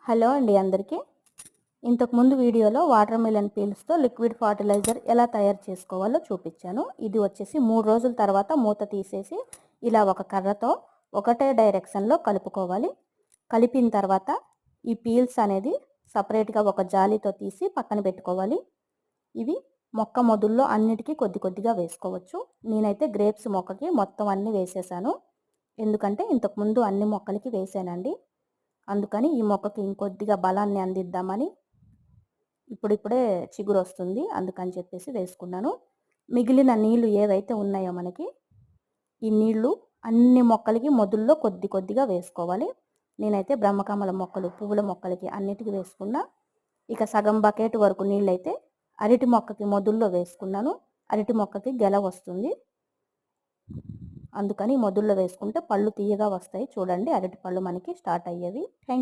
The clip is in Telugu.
హలో అండి అందరికీ. ఇంతకుముందు వీడియోలో వాటర్ మిలన్ పీల్స్తో లిక్విడ్ ఫర్టిలైజర్ ఎలా తయారు చేసుకోవాలో చూపించాను. ఇది వచ్చేసి 3 రోజుల తర్వాత మూత తీసేసి ఇలా ఒక కర్రతో ఒకటే డైరెక్షన్లో కలుపుకోవాలి. కలిపిన తర్వాత ఈ పీల్స్ అనేది సపరేట్గా ఒక జాలీతో తీసి పక్కన పెట్టుకోవాలి. ఇవి మొక్క మొదల్లో అన్నిటికీ కొద్ది కొద్దిగా వేసుకోవచ్చు. నేనైతే గ్రేప్స్ మొక్కకి మొత్తం అన్నీ వేసేసాను. ఎందుకంటే ఇంతకుముందు అన్ని మొక్కలకి వేసానండి. అందుకని ఈ మొక్కకి ఇంకొద్దిగా బలాన్ని అందిద్దామని ఇప్పుడిప్పుడే చిగురు వస్తుంది, అందుకని చెప్పేసి వేసుకున్నాను. మిగిలిన నీళ్లు ఏవైతే ఉన్నాయో మనకి ఈ నీళ్లు అన్ని మొక్కలకి మొదల్లో కొద్ది కొద్దిగా వేసుకోవాలి. నేనైతే బ్రహ్మకమల మొక్కలు, పువ్వుల మొక్కలకి అన్నిటికీ వేసుకున్నా. ఇక సగం బకెట్ వరకు నీళ్ళైతే అరటి మొక్కకి మొదల్లో వేసుకున్నాను. అరటి మొక్కకి గెల వస్తుంది, అందుకని మొదల్లో వేసుకుంటే పళ్ళు తీయగా వస్తాయి. చూడండి, అరటి పళ్ళు మనకి స్టార్ట్ అయ్యేవి. Thank you.